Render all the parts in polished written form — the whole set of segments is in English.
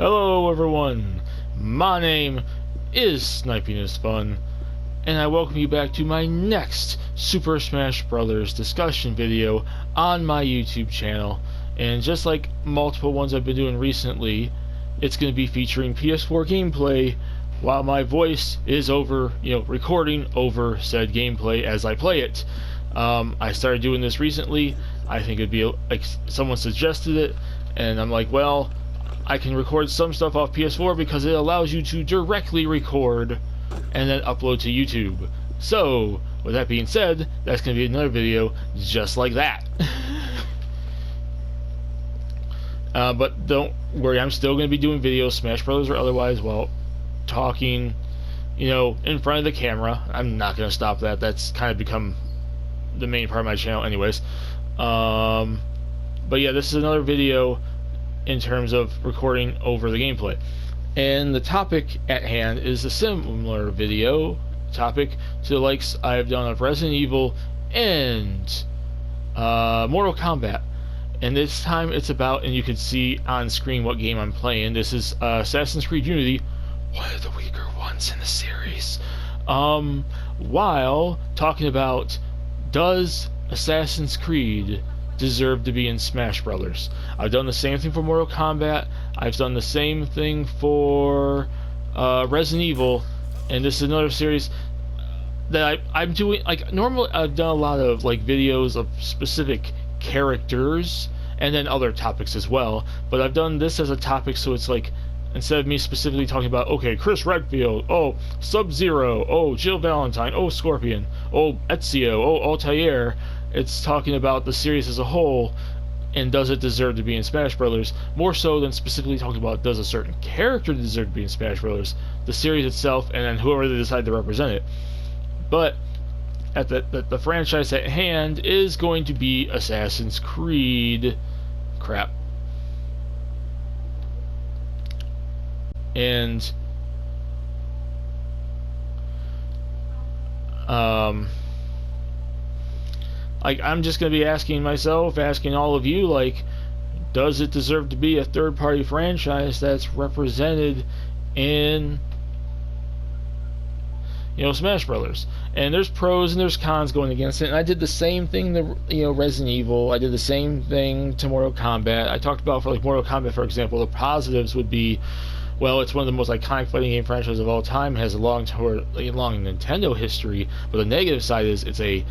Hello everyone, my name is Sniping is Fun, and I welcome you back to my next Super Smash Bros. Discussion video on my YouTube channel. And just like multiple ones I've been doing recently, it's going to be featuring PS4 gameplay while my voice is recording over said gameplay as I play it. I started doing this recently. I think it'd be like someone suggested it, and I'm like, well, I can record some stuff off PS4 because it allows you to directly record and then upload to YouTube. So, with that being said, that's going to be another video just like that. But don't worry, I'm still going to be doing videos, Smash Brothers or otherwise, while talking, in front of the camera. I'm not going to stop that. That's kind of become the main part of my channel anyways. But yeah, this is another video in terms of recording over the gameplay. And the topic at hand is a similar video topic to the likes I've done of Resident Evil and Mortal Kombat. And this time it's about, and you can see on screen what game I'm playing. This is Assassin's Creed Unity, one of the weaker ones in the series. While talking about, does Assassin's Creed deserve to be in Smash Brothers? I've done the same thing for Mortal Kombat. I've done the same thing for Resident Evil, and this is another series that I'm doing. Like, normally I've done a lot of videos of specific characters and then other topics as well, but I've done this as a topic, so it's like, instead of me specifically talking about, okay, Chris Redfield, oh, Sub-Zero, oh, Jill Valentine, oh, Scorpion, oh, Ezio, oh, Altair, it's talking about the series as a whole, and does it deserve to be in Smash Brothers, more so than specifically talking about does a certain character deserve to be in Smash Brothers, the series itself, and then whoever they decide to represent it. But at the franchise at hand is going to be Assassin's Creed. Crap. And I'm just going to be asking myself, asking all of you, does it deserve to be a third-party franchise that's represented in, Smash Brothers? And there's pros and there's cons going against it. And I did the same thing to, Resident Evil. I did the same thing to Mortal Kombat. I talked about, for Mortal Kombat, for example, the positives would be, well, it's one of the most iconic fighting game franchises of all time. It has a long Nintendo history. But the negative side is it's a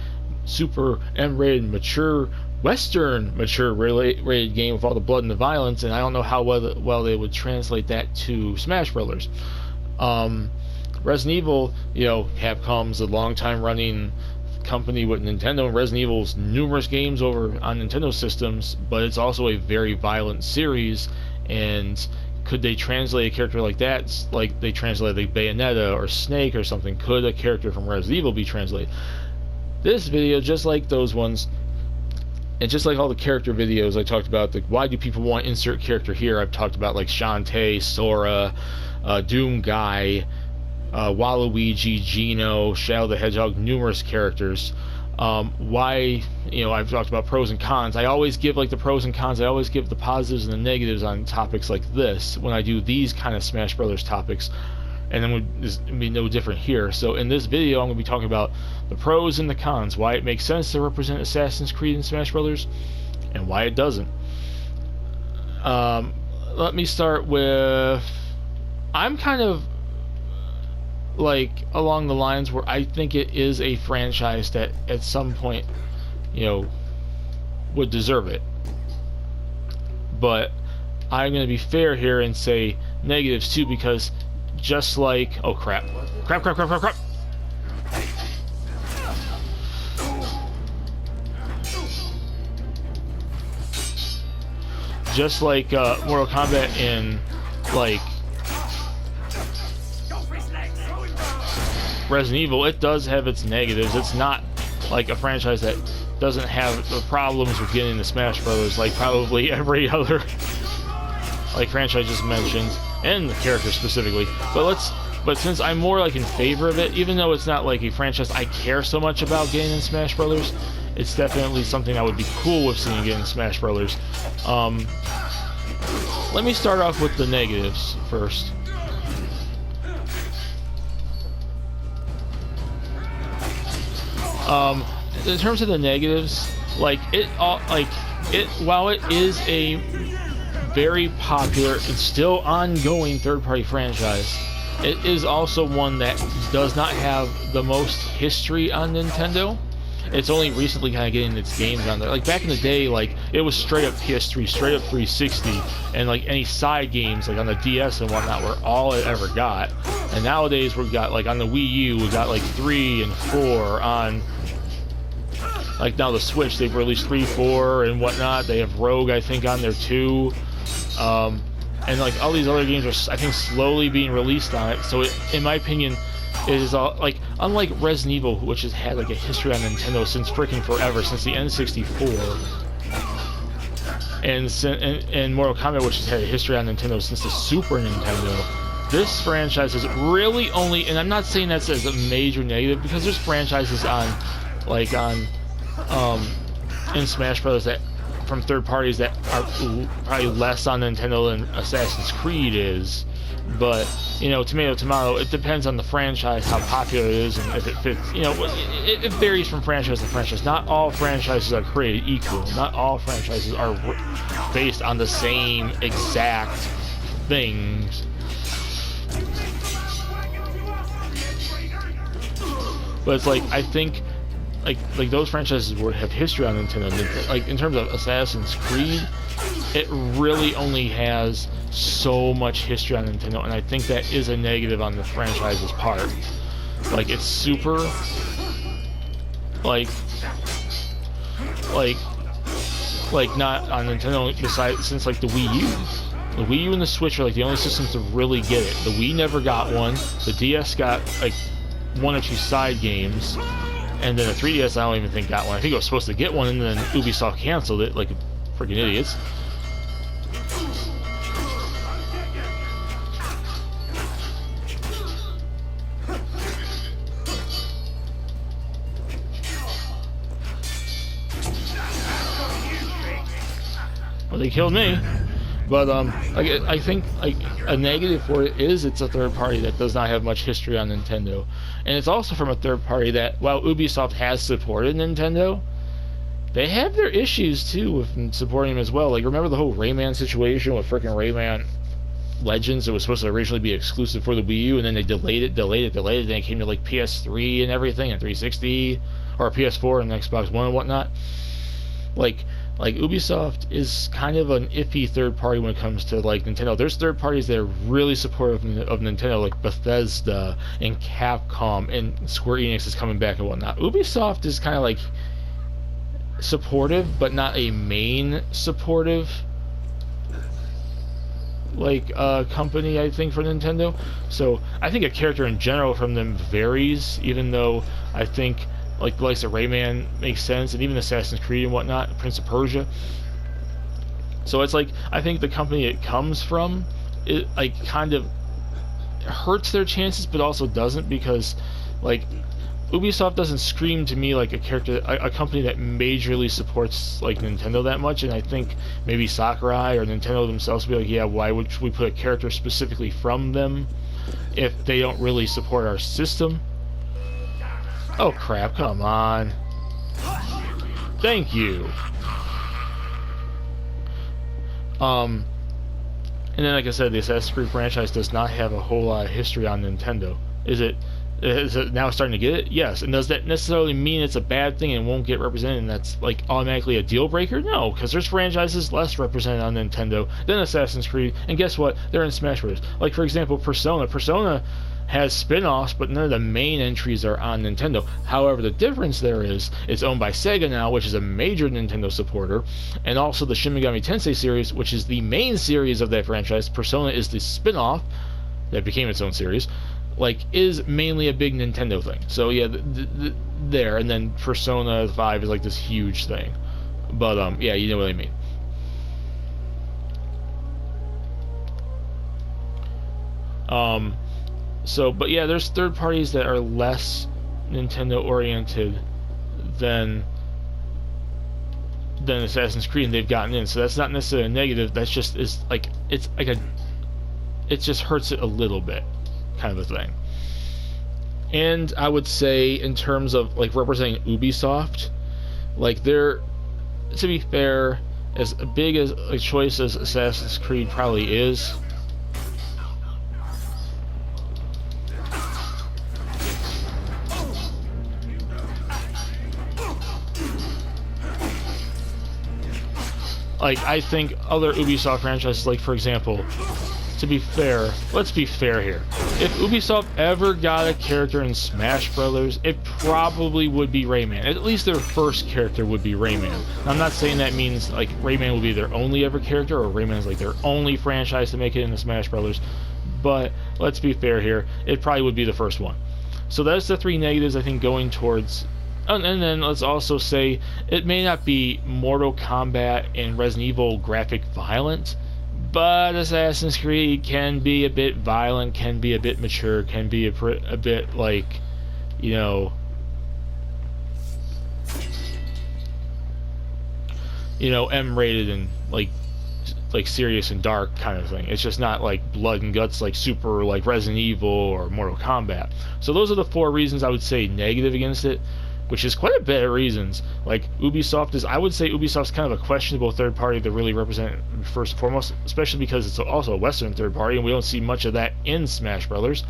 super M-rated, mature, Western mature rated game with all the blood and the violence, and I don't know how well they would translate that to Smash Brothers. Resident Evil, Capcom's a long time running company with Nintendo, and Resident Evil's numerous games over on Nintendo systems, but it's also a very violent series. And could they translate a character like that, like they translated Bayonetta or Snake or something? Could a character from Resident Evil be translated? This video, just like those ones, and just like all the character videos I talked about, why do people want to insert character here? I've talked about Shantae, Sora, Doom Guy, Waluigi, Gino, Shadow the Hedgehog, numerous characters. Why, I've talked about pros and cons. I always give the pros and cons. I always give the positives and the negatives on topics like this when I do these kind of Smash Brothers topics. And then it's going to be no different here. So in this video, I'm going to be talking about the pros and the cons, why it makes sense to represent Assassin's Creed in Smash Brothers, and why it doesn't. Let me start with, I'm kind of along the lines where I think it is a franchise that at some point, would deserve it. But I'm going to be fair here and say negatives too, because just like, oh crap. Just like Mortal Kombat in Resident Evil, it does have its negatives. It's not like a franchise that doesn't have the problems with getting the Smash Brothers like probably every other franchise just mentioned, and the character specifically. But since I'm more in favor of it, even though it's not a franchise I care so much about getting in Smash Brothers, it's definitely something I would be cool with seeing get in Smash Brothers. let me start off with the negatives first. In terms of the negatives, while it is a very popular and still ongoing third-party franchise, it is also one that does not have the most history on Nintendo. It's only recently kind of getting its games on there. Like back in the day, like it was straight up PS3, straight up 360, and like any side games like on the DS and whatnot were all it ever got. And nowadays we've got like on the Wii U, we got like 3 and 4 on. Like now the Switch, they've released 3, 4, and whatnot. They have Rogue, I think, on there too. And like all these other games are, I think, slowly being released on it. So it, in my opinion, it is like unlike Resident Evil, which has had like a history on Nintendo since freaking forever, since the N64, and Mortal Kombat, which has had a history on Nintendo since the Super Nintendo. This franchise is really only, and I'm not saying that's as a major negative, because there's franchises on, like in Smash Bros. That from third parties that are probably less on Nintendo than Assassin's Creed is. But, you know, tomato, tomato, it depends on the franchise, how popular it is, and if it fits. You know, it varies from franchise to franchise. Not all franchises are created equal. Not all franchises are based on the same exact things. But it's like, I think, like those franchises would have history on Nintendo. Like, in terms of Assassin's Creed, it really only has so much history on Nintendo, and I think that is a negative on the franchise's part. Like, it's super like not on Nintendo, besides, since like the Wii U. The Wii U and the Switch are like the only systems to really get it. The Wii never got one. The DS got like 1 or 2 side games, and then the 3DS I don't even think got one. I think it was supposed to get one, and then Ubisoft canceled it like freaking idiots. Well, they killed me. But I think like a negative for it is it's a third party that does not have much history on Nintendo, and it's also from a third party that, while Ubisoft has supported Nintendo, they have their issues too with supporting them as well. Like, remember the whole Rayman situation with freaking Rayman Legends? It was supposed to originally be exclusive for the Wii U, and then they delayed it, and then it came to like PS3 and everything, and 360, or PS4 and Xbox One and whatnot. Like Ubisoft is kind of an iffy third party when it comes to like Nintendo. There's third parties that are really supportive of Nintendo, like Bethesda and Capcom, and Square Enix is coming back and whatnot. Ubisoft is kind of like supportive, but not a main supportive like company, I think, for Nintendo. So I think a character in general from them varies, even though I think like the likes of Rayman makes sense, and even Assassin's Creed and whatnot, Prince of Persia. So it's like, I think the company it comes from, it like kind of hurts their chances, but also doesn't, because like Ubisoft doesn't scream to me like a company that majorly supports like Nintendo that much. And I think maybe Sakurai or Nintendo themselves will be like, yeah, why would we put a character specifically from them if they don't really support our system? Oh crap, come on. Thank you. And then, like I said, the Assassin's Creed franchise does not have a whole lot of history on Nintendo. Is it now starting to get it? Yes. And does that necessarily mean it's a bad thing and won't get represented, and that's like automatically a deal breaker? No, because there's franchises less represented on Nintendo than Assassin's Creed, and guess what? They're in Smash Bros. Like, for example, Persona. Persona has spin-offs, but none of the main entries are on Nintendo. However, the difference there is it's owned by Sega now, which is a major Nintendo supporter, and also the Shin Megami Tensei series, which is the main series of that franchise. Persona is the spin-off that became its own series, like, is mainly a big Nintendo thing. So yeah, there, and then Persona 5 is like this huge thing. But yeah, you know what I mean. So, but yeah, there's third parties that are less Nintendo oriented than than Assassin's Creed, and they've gotten in. So that's not necessarily a negative. That's just it just hurts it a little bit, kind of a thing. And I would say in terms of like representing Ubisoft, like they're, to be fair, as big as a choice as Assassin's Creed probably is, like I think other Ubisoft franchises, like for example, to be fair, let's be fair here. If Ubisoft ever got a character in Smash Brothers, it probably would be Rayman. At least their first character would be Rayman. I'm not saying that means like Rayman will be their only ever character, or Rayman's like their only franchise to make it into Smash Brothers, but let's be fair here, it probably would be the first one. So that's the three negatives I think going towards. And then let's also say it may not be Mortal Kombat and Resident Evil graphic violent, but Assassin's Creed can be a bit violent, can be a bit mature, can be a bit like, you know, M-rated and like serious and dark kind of thing. It's just not like blood and guts like super like Resident Evil or Mortal Kombat. So those are the four reasons I would say negative against it, which is quite a bit of reasons. Like Ubisoft is, I would say Ubisoft's kind of a questionable third party to really represent first and foremost, especially because it's also a Western third party, and we don't see much of that in Smash Brothers.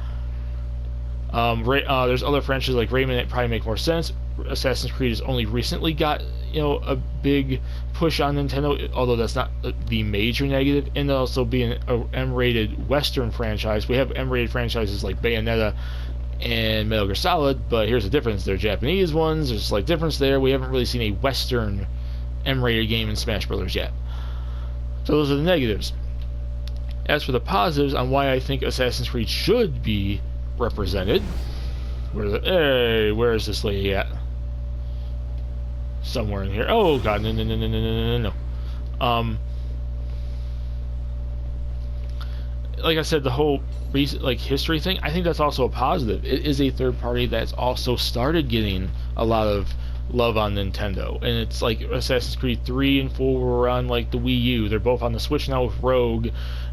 There's other franchises like Rayman that probably make more sense. Assassin's Creed has only recently got a big push on Nintendo, although that's not the major negative. And also being an M-rated Western franchise, we have M-rated franchises like Bayonetta and Metal Gear Solid, but here's the difference. They're Japanese ones. There's a slight difference there. We haven't really seen a Western M-rated game in Smash Brothers yet. So those are the negatives. As for the positives on why I think Assassin's Creed should be represented, where is this lady at? Somewhere in here. Oh god, no. Like I said, the whole history thing, I think that's also a positive. It is a third party that's also started getting a lot of love on Nintendo, and it's like Assassin's Creed 3 and 4 were on like the Wii U. They're both on the Switch now with Rogue,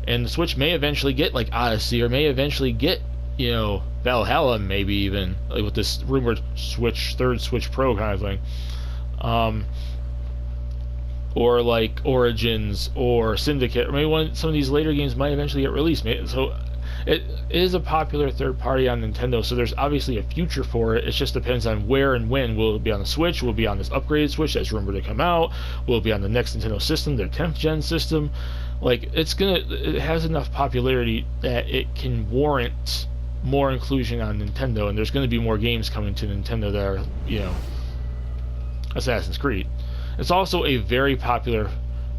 and the Switch may eventually get like Odyssey, or may eventually get Valhalla, maybe even like with this rumored third Switch Pro kind of thing. Or like Origins or Syndicate, or maybe some of these later games might eventually get released. So it is a popular third party on Nintendo, so there's obviously a future for it. It just depends on where and when. Will it be on the Switch? Will it be on this upgraded Switch that's rumored to come out? Will it be on the next Nintendo system, their 10th gen system? Like, it has enough popularity that it can warrant more inclusion on Nintendo, and there's going to be more games coming to Nintendo that are, Assassin's Creed. It's also a very popular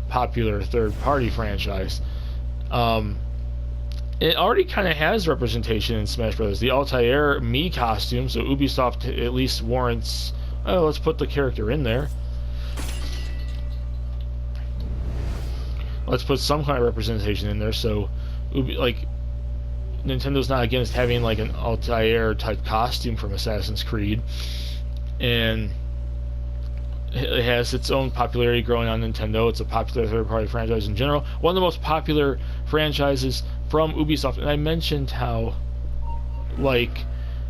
third-party franchise. It already kind of has representation in Smash Bros. The Altair Mii costume, so Ubisoft at least warrants, let's put the character in there. Let's put some kind of representation in there, so Nintendo's not against having like an Altair type costume from Assassin's Creed, and it has its own popularity growing on Nintendo. It's a popular third-party franchise in general. One of the most popular franchises from Ubisoft. And I mentioned how,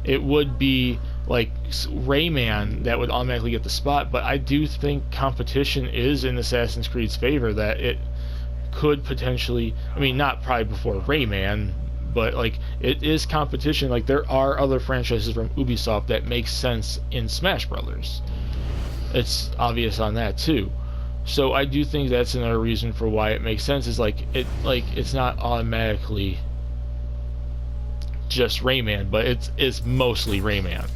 it would be, Rayman that would automatically get the spot. But I do think competition is in Assassin's Creed's favor, that it could potentially... I mean, not probably before Rayman, but, it is competition. There are other franchises from Ubisoft that make sense in Smash Brothers. It's obvious on that too, so I do think that's another reason for why it makes sense. Is it's not automatically just Rayman, but it's mostly Rayman,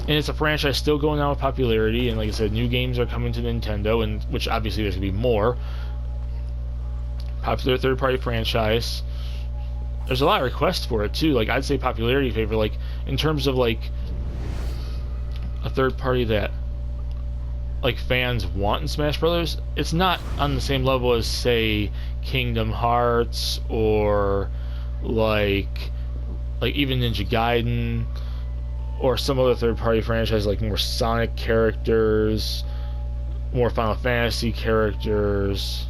and it's a franchise still going on with popularity. And like I said, new games are coming to Nintendo, and which obviously there's gonna be more. Popular third-party franchise. There's a lot of requests for it too. I'd say popularity favor, in terms of a third party that fans want in Smash Brothers. It's not on the same level as, say, Kingdom Hearts, or even Ninja Gaiden, or some other third party franchise, more Sonic characters, more Final Fantasy characters,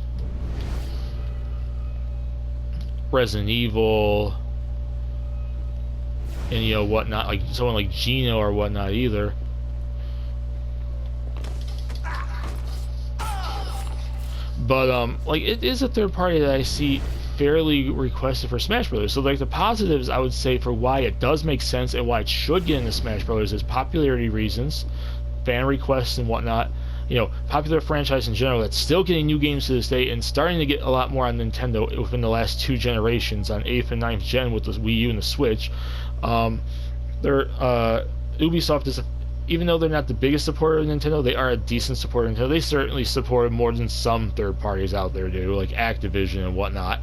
Resident Evil, and you know whatnot, like someone like Gino or whatnot either. But like it is a third party that I see fairly requested for Smash Brothers. So like the positives I would say for why it does make sense and why it should get into Smash Brothers is popularity reasons, fan requests and whatnot. You know, popular franchise in general that's still getting new games to this day and starting to get a lot more on Nintendo within the last 2 generations on 8th and 9th gen with the Wii U and the Switch. Ubisoft is, even though they're not the biggest supporter of Nintendo, they are a decent supporter of Nintendo. They certainly support more than some third parties out there do, like Activision and whatnot.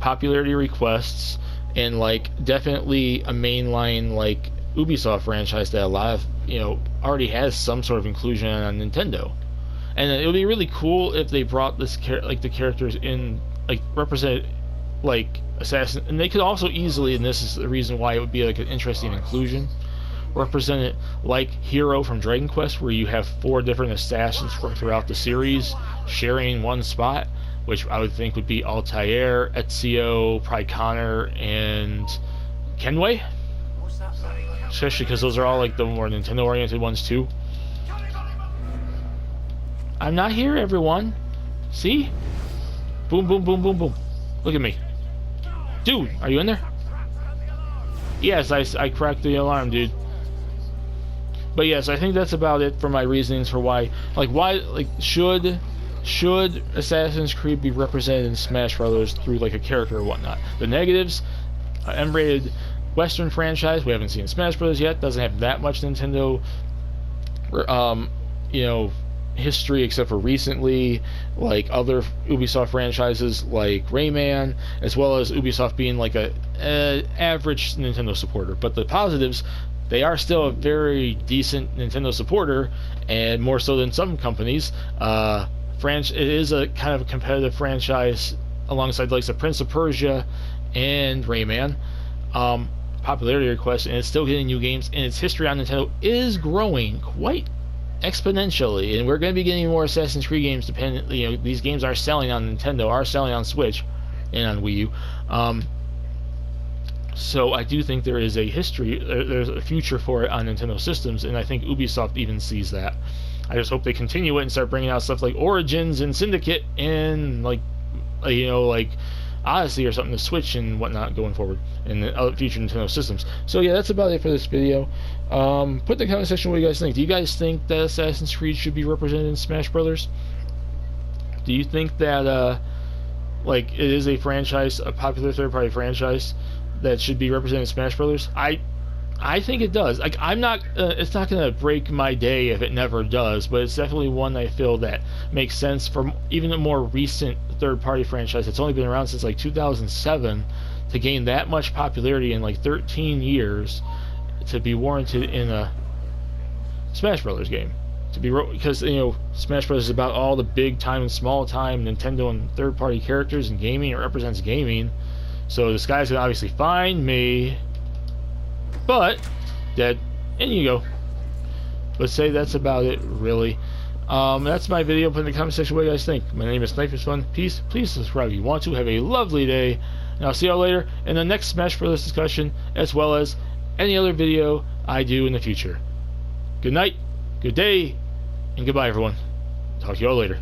Popularity requests and like definitely a mainline like Ubisoft franchise that a lot of, you know, already has some sort of inclusion on Nintendo. And it would be really cool if they brought this like the characters in, like represented like Assassin, and they could also easily, and this is the reason why it would be like an interesting inclusion, represent it like Hero from Dragon Quest, where you have 4 different assassins throughout the series sharing one spot, which I would think would be Altair, Ezio, probably Connor, and Kenway. Especially because those are all like the more Nintendo-oriented ones too. I'm not here, everyone. See? Boom, boom, boom, boom, boom. Look at me. Dude, are you in there? Yes, I cracked the alarm, dude. But yes, I think that's about it for my reasonings for why should Assassin's Creed be represented in Smash Brothers through like a character or whatnot. The negatives, M-rated Western franchise we haven't seen Smash Brothers yet, doesn't have that much Nintendo you know, history except for recently, like other Ubisoft franchises like Rayman, as well as Ubisoft being like a average Nintendo supporter. But the positives, they are still a very decent Nintendo supporter, and more so than some companies. It is a kind of a competitive franchise alongside the likes of Prince of Persia and Rayman. Popularity requests, and it's still getting new games, and its history on Nintendo is growing quite exponentially, and we're going to be getting more Assassin's Creed games. You know, these games are selling on Nintendo, are selling on Switch and on Wii U. So I do think there is a history, there's a future for it on Nintendo systems, and I think Ubisoft even sees that. I just hope they continue it and start bringing out stuff like Origins and Syndicate and like, you know, like Odyssey or something to Switch and whatnot going forward in the other future Nintendo systems. So yeah, that's about it for this video. Put in the comment section what you guys think. Do you guys think that Assassin's Creed should be represented in Smash Brothers? Do you think that like it is a franchise, a popular third-party franchise that should be represented in Smash Brothers? I think it does. Like, I'm not. It's not gonna break my day if it never does, but it's definitely one I feel that makes sense for even a more recent third-party franchise that's only been around since like 2007 to gain that much popularity in like 13 years to be warranted in a Smash Brothers game. To be because you know Smash Brothers is about all the big time and small time Nintendo and third-party characters and gaming. It represents gaming, so this guy's gonna obviously find me. But dead, and you go. Let's say that's about it, really. That's my video. Put in the comment section what you guys think. My name is Sniper's Fun. Peace. Please subscribe if you want to. Have a lovely day, and I'll see y'all later in the next Smash Bros. Discussion, as well as any other video I do in the future. Good night, good day, and goodbye, everyone. Talk to y'all later.